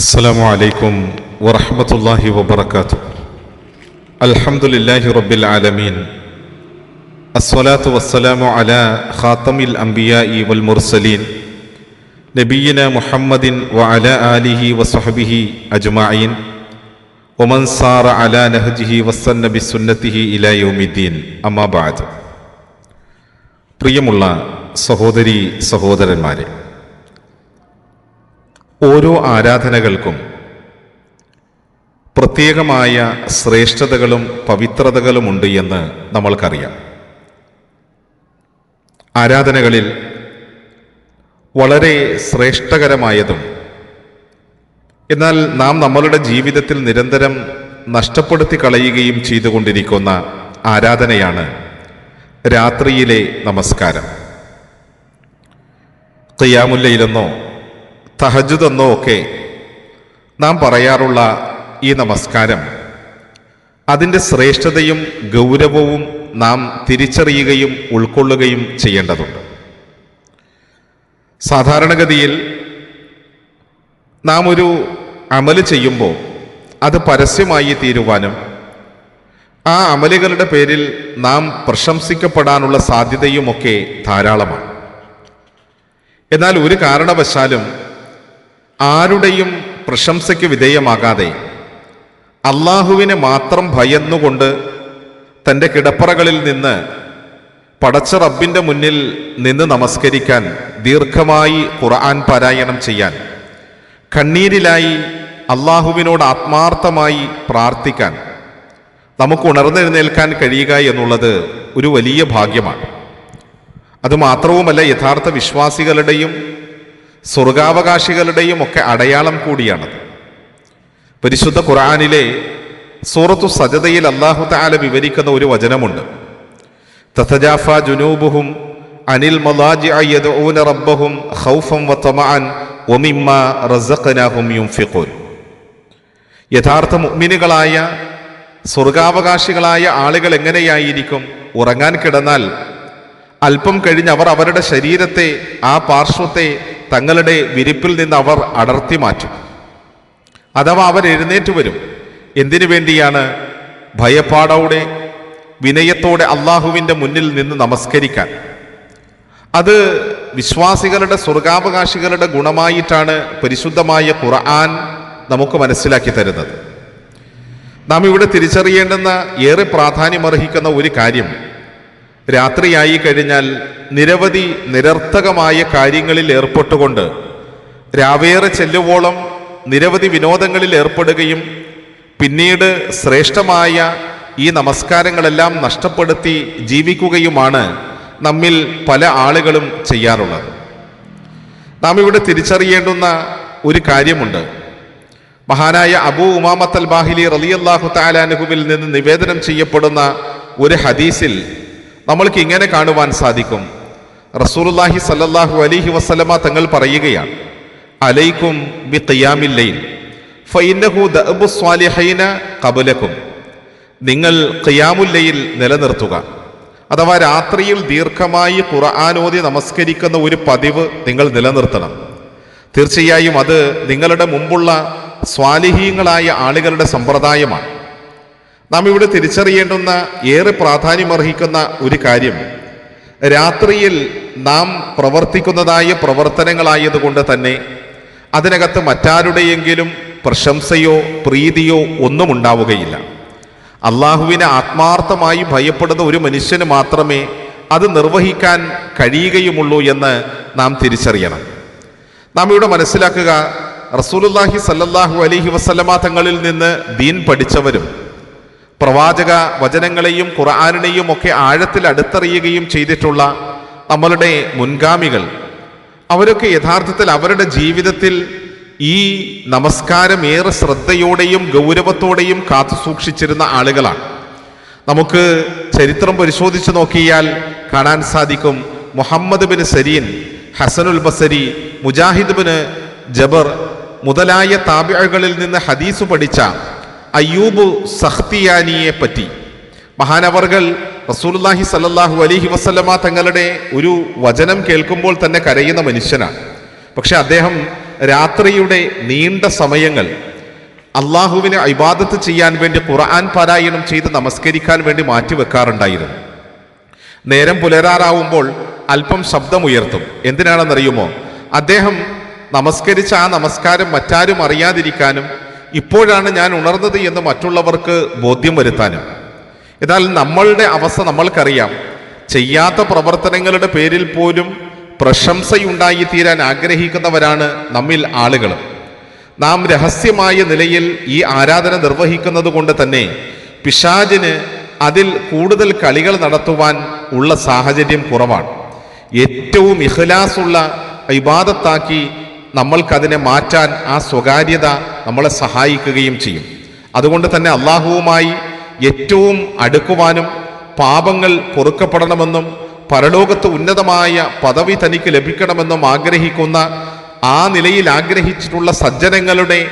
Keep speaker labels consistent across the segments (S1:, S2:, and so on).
S1: അസ്സലാമു അലൈക്കും വറഹ്മത്തുള്ളാഹി വബറകാതുഹു. അൽഹംദുലില്ലാഹി റബ്ബിൽ ആലമീൻ. അസ്സലാത്തു വസ്സലാമു അലാ ഖാതമിൽ അംബിയാഇ വൽ മുർസലീൻ നബിയിന മുഹമ്മദിൻ വഅലാ ആലിഹി വസ്വഹ്ബിഹി അജ്മഈൻ വമൻ സാറ അലാ നഹ്ജിഹി വസ്സന്ന ബിസുന്നതിഹി ഇലാ യൗമിദ്ദീൻ. അമ്മാ ബഅദ്. പ്രിയമുള്ള സഹോദരീ സഹോദരന്മാരെ, ഓരോ ആരാധനകൾക്കും പ്രത്യേകമായ ശ്രേഷ്ഠതകളും പവിത്രതകളുമുണ്ട് എന്ന് നമ്മൾക്കറിയാം. ആരാധനകളിൽ വളരെ ശ്രേഷ്ഠകരമായതും എന്നാൽ നാം നമ്മളുടെ ജീവിതത്തിൽ നിരന്തരം നഷ്ടപ്പെടുത്തി കളയുകയും ചെയ്തുകൊണ്ടിരിക്കുന്ന ആരാധനയാണ് രാത്രിയിലെ നമസ്കാരം. ഖിയാമുൽ ലൈലെന്നോ തഹജ്ജുദ് എന്നോ ഒക്കെ നാം പറയാറുള്ള ഈ നമസ്കാരം, അതിൻ്റെ ശ്രേഷ്ഠതയും ഗൗരവവും നാം തിരിച്ചറിയുകയും ഉൾക്കൊള്ളുകയും ചെയ്യേണ്ടതുണ്ട്. സാധാരണഗതിയിൽ നാം ഒരു അമല് ചെയ്യുമ്പോൾ അത് പരസ്യമായി തീരുവാനും ആ അമലുകളുടെ പേരിൽ നാം പ്രശംസിക്കപ്പെടാനുള്ള സാധ്യതയുമൊക്കെ ധാരാളമാണ്. എന്നാൽ ഒരു കാരണവശാലും ആരുടെയും പ്രശംസയ്ക്ക് വിധേയമാകാതെ അള്ളാഹുവിനെ മാത്രം ഭയന്നുകൊണ്ട് തൻ്റെ കിടപ്പറകളിൽ നിന്ന് പടച്ച റബ്ബിൻ്റെ മുന്നിൽ നിന്ന് നമസ്കരിക്കാൻ, ദീർഘമായി ഖുർആൻ പാരായണം ചെയ്യാൻ, കണ്ണീരിലായി അള്ളാഹുവിനോട് ആത്മാർത്ഥമായി പ്രാർത്ഥിക്കാൻ നമുക്ക് ഉണർന്നെഴുന്നേൽക്കാൻ കഴിയുക എന്നുള്ളത് ഒരു വലിയ ഭാഗ്യമാണ്. അതുമാത്രവുമല്ല, യഥാർത്ഥ വിശ്വാസികളുടെയും സ്വർഗാവകാശികളുടെയും ഒക്കെ അടയാളം കൂടിയാണത്. പരിശുദ്ധ ഖുർആനിലെ സൂറത്തു സജദയിൽ അല്ലാഹു തആല വിവരിക്കുന്ന ഒരു വചനമുണ്ട്. തതജാഫാ ജുനൂബുഹും അനിൽ മളാജിഇ യദ്ഊന റബ്ബഹും ഖൗഫൻ വതമഅൻ വമിമ്മാ റസഖനാഹും യുൻഫിഖൂൻ. യഥാർത്ഥ മുഅ്മിനുകളായ സ്വർഗാവകാശികളായ ആളുകൾ എങ്ങനെയായിരിക്കും? ഉറങ്ങാൻ കിടന്നാൽ അല്പം കഴിഞ്ഞ് അവർ അവരുടെ ശരീരത്തെ, ആ പാർശ്വത്തെ തങ്ങളുടെ വിരിപ്പിൽ നിന്ന് അവർ അടർത്തി മാറ്റും. അഥവാ അവർ എഴുന്നേറ്റ് വരും. എന്തിനു വേണ്ടിയാണ്? ഭയപ്പാടോടെ, വിനയത്തോടെ അള്ളാഹുവിൻ്റെ മുന്നിൽ നിന്ന് നമസ്കരിക്കാൻ. അത് വിശ്വാസികളുടെ, സ്വർഗാവകാശികളുടെ ഗുണമായിട്ടാണ് പരിശുദ്ധമായ ഖുർആൻ നമുക്ക് മനസ്സിലാക്കി തരുന്നത്. നാം ഇവിടെ തിരിച്ചറിയേണ്ടുന്ന, ഏറെ പ്രാധാന്യമർഹിക്കുന്ന ഒരു കാര്യം, രാത്രിയായി കഴിഞ്ഞാൽ നിരവധി നിരർത്ഥകമായ കാര്യങ്ങളിൽ ഏർപ്പെട്ടുകൊണ്ട് രാവേറെ ചെല്ലുവോളം നിരവധി വിനോദങ്ങളിൽ ഏർപ്പെടുകയും പിന്നീട് ശ്രേഷ്ഠമായ ഈ നമസ്കാരങ്ങളെല്ലാം നഷ്ടപ്പെടുത്തി ജീവിക്കുകയുമാണ് നമ്മിൽ പല ആളുകളും ചെയ്യാറുള്ളത്. നാം ഇവിടെ തിരിച്ചറിയേണ്ടുന്ന ഒരു കാര്യമുണ്ട്. മഹാനായ അബൂ ഉമാമത്ത് അൽ ബാഹിലി റളിയല്ലാഹു തആല അൻഹുവിൽ നിന്ന് നിവേദനം ചെയ്യപ്പെടുന്ന ഒരു ഹദീസിൽ നമ്മൾക്ക് ഇങ്ങനെ കാണുവാൻ സാധിക്കും. റസൂലുള്ളാഹി സ്വല്ലല്ലാഹു അലൈഹി വസല്ലമ തങ്ങൾ പറയുകയാണ്, അലൈക്കും ബി ഖിയാമിൽ ലൈൽ ഫഇന്നഹു ദഅബു സ്വാലിഹീന ഖബലക്കും. നിങ്ങൾ ഖിയാമുൽ ലൈൽ നിലനിർത്തുക, അഥവാ രാത്രിയിൽ ദീർഘമായി ഖുർആൻ ഓതി നമസ്കരിക്കുന്ന ഒരു പതിവ് നിങ്ങൾ നിലനിർത്തണം. തീർച്ചയായും അത് നിങ്ങളുടെ മുമ്പുള്ള സ്വാലിഹീങ്ങളായ ആളുകളുടെ സമ്പ്രദായമാണ്. നാം ഇവിടെ തിരിച്ചറിയേണ്ടുന്ന, ഏറെ പ്രാധാന്യമർഹിക്കുന്ന ഒരു കാര്യം, രാത്രിയിൽ നാം പ്രവർത്തിക്കുന്നതായ പ്രവർത്തനങ്ങളായതുകൊണ്ട് തന്നെ അതിനകത്ത് മറ്റാരുടെയെങ്കിലും പ്രശംസയോ പ്രീതിയോ ഒന്നും ഉണ്ടാവുകയില്ല. അള്ളാഹുവിനെ ആത്മാർത്ഥമായി ഭയപ്പെടുന്ന ഒരു മനുഷ്യന് മാത്രമേ അത് നിർവഹിക്കാൻ കഴിയുകയുമുള്ളൂ എന്ന് നാം തിരിച്ചറിയണം. നാം ഇവിടെ മനസ്സിലാക്കുക, റസൂലുള്ളാഹി സ്വല്ലല്ലാഹു അലൈഹി വസല്ലമ തങ്ങളിൽ നിന്ന് ദീൻ പഠിച്ചവരും പ്രവാചക വചനങ്ങളെയും ഖുർആനിനെയും ഒക്കെ ആഴത്തിൽ അടുത്തറിയുകയും ചെയ്തിട്ടുള്ള നമ്മളുടെ മുൻഗാമികൾ, അവരൊക്കെ യഥാർത്ഥത്തിൽ അവരുടെ ജീവിതത്തിൽ ഈ നമസ്കാരം ഏറെ ശ്രദ്ധയോടെയും ഗൗരവത്തോടെയും കാത്തു സൂക്ഷിച്ചിരുന്ന ആളുകളാണ്. നമുക്ക് ചരിത്രം പരിശോധിച്ചു നോക്കിയാൽ കാണാൻ സാധിക്കും, Muhammad bin Zareen, Hasanul Basri, Mujahid bin Jaber മുതലായ താബിഅകളിൽ നിന്ന് ഹദീസ് പഠിച്ച അയ്യൂബ് സഖ്തിയാനിയെ പറ്റി മഹാനവർകൾ റസൂലുള്ളാഹി സ്വല്ലല്ലാഹു അലൈഹി വസല്ലമ തങ്ങളുടെ ഒരു വചനം കേൾക്കുമ്പോൾ തന്നെ കരയുന്ന മനുഷ്യനാണ്. പക്ഷെ അദ്ദേഹം രാത്രിയുടെ നീണ്ട സമയങ്ങൾ അള്ളാഹുവിനെ ഇബാദത്ത് ചെയ്യാൻ വേണ്ടി ഖുർആൻ പാരായണം ചെയ്ത് നമസ്കരിക്കാൻ വേണ്ടി മാറ്റിവെക്കാറുണ്ടായിരുന്നു. നേരം പുലരാറാവുമ്പോൾ അല്പം ശബ്ദമുയർത്തും. എന്തിനാണെന്നറിയുമോ? അദ്ദേഹം നമസ്കരിച്ച ആ നമസ്കാരം മറ്റാരും അറിയാതിരിക്കാനും ഇപ്പോഴാണ് ഞാൻ ഉണർന്നത് എന്ന് മറ്റുള്ളവർക്ക് ബോധ്യം വരുത്താനും. എന്നാൽ നമ്മളുടെ അവസ്ഥ നമ്മൾക്കറിയാം. ചെയ്യാത്ത പ്രവർത്തനങ്ങളുടെ പേരിൽ പോലും പ്രശംസയുണ്ടായി തീരാൻ ആഗ്രഹിക്കുന്നവരാണ് നമ്മിൽ ആളുകൾ. നാം രഹസ്യമായ നിലയിൽ ഈ ആരാധന നിർവഹിക്കുന്നത് കൊണ്ട് തന്നെ പിശാചിന് അതിൽ കൂടുതൽ കളികൾ നടത്തുവാൻ ഉള്ള സാഹചര്യം കുറവാണ്. ഏറ്റവും ഇഖ്ലാസുള്ള ഇബാദത്താക്കി നമ്മൾക്കതിനെ മാറ്റാൻ ആ സ്വകാര്യത നമ്മളെ സഹായിക്കുകയും ചെയ്യും. അതുകൊണ്ട് തന്നെ അള്ളാഹുവുമായി ഏറ്റവും അടുക്കുവാനും പാപങ്ങൾ പൊറുക്കപ്പെടണമെന്നും പരലോകത്ത് ഉന്നതമായ പദവി തനിക്ക് ലഭിക്കണമെന്നും ആഗ്രഹിക്കുന്ന ആ നിലയിൽ ആഗ്രഹിച്ചിട്ടുള്ള സജ്ജനങ്ങളുടെ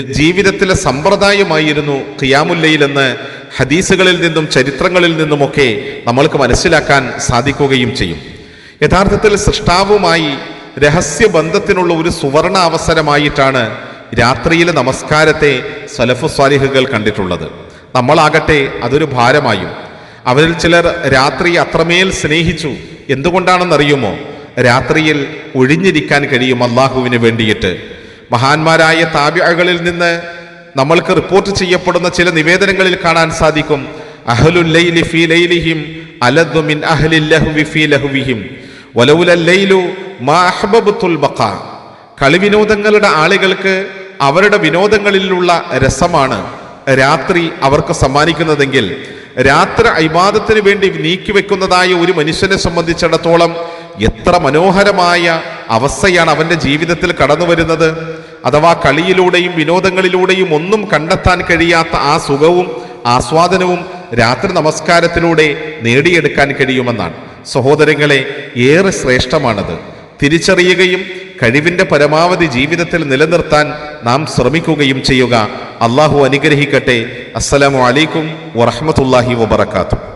S1: ജീവിതത്തിലെ സമ്പ്രദായമായിരുന്നു ഖിയാമുൽ ലൈൽ എന്ന് ഹദീസുകളിൽ നിന്നും ചരിത്രങ്ങളിൽ നിന്നുമൊക്കെ നമ്മൾക്ക് മനസ്സിലാക്കാൻ സാധിക്കുകയും ചെയ്യും. യഥാർത്ഥത്തിൽ സൃഷ്ടാവുമായി രഹസ്യബന്ധത്തിനുള്ള ഒരു സുവർണ അവസരമായിട്ടാണ് രാത്രിയിലെ നമസ്കാരത്തെ സലഫു സ്വാലിഹുകൾ കണ്ടിട്ടുള്ളത്. നമ്മളാകട്ടെ അതൊരു ഭാരമായും. അവരിൽ ചിലർ രാത്രി അത്രമേൽ സ്നേഹിച്ചു. എന്തുകൊണ്ടാണെന്നറിയുമോ? രാത്രിയിൽ ഒഴിഞ്ഞിരിക്കാൻ കഴിയും അള്ളാഹുവിന് വേണ്ടിയിട്ട്. മഹാന്മാരായ താബിഅകളിൽ നിന്ന് നമ്മൾക്ക് റിപ്പോർട്ട് ചെയ്യപ്പെടുന്ന ചില നിവേദനങ്ങളിൽ കാണാൻ സാധിക്കും, അഹ്ലുൽ ലൈലി ഫീ ലൈലിഹിം അലദ്ദു മിൻ അഹ്ലിൽ ലഹ്വി ഫീ ലഹ്വിഹിം വലൗലൽ ലൈലു മാ അഹ്ബബ്തുൽ ബഖാ. കളിവിനോദങ്ങളുടെ ആളുകൾക്ക് അവരുടെ വിനോദങ്ങളിലുള്ള രസമാണ് രാത്രി അവർക്ക് സമ്മാനിക്കുന്നതെങ്കിൽ രാത്രി ഇബാദത്തിന് വേണ്ടി നീക്കിവെക്കുന്നതായ ഒരു മനുഷ്യനെ സംബന്ധിച്ചിടത്തോളം എത്ര മനോഹരമായ അവസ്ഥയാണ് അവന്റെ ജീവിതത്തിൽ കടന്നു വരുന്നത്. അഥവാ കളിയിലൂടെയും വിനോദങ്ങളിലൂടെയും ഒന്നും കണ്ടെത്താൻ കഴിയാത്ത ആ സുഖവും ആസ്വാദനവും രാത്രി നമസ്കാരത്തിലൂടെ നേടിയെടുക്കാൻ കഴിയുമെന്നാണ്. സഹോദരങ്ങളെ, ഏറെ ശ്രേഷ്ഠമാണത്. തിരിച്ചറിയുകയും കഴിവിന്റെ പരമാവധി ജീവിതത്തിൽ നിലനിർത്താൻ നാം ശ്രമിക്കുകയും ചെയ്യുക. അള്ളാഹു അനുഗ്രഹിക്കട്ടെ. അസ്സലാമു അലൈക്കും വറഹ്മത്തുള്ളാഹി വബറകാതുഹു.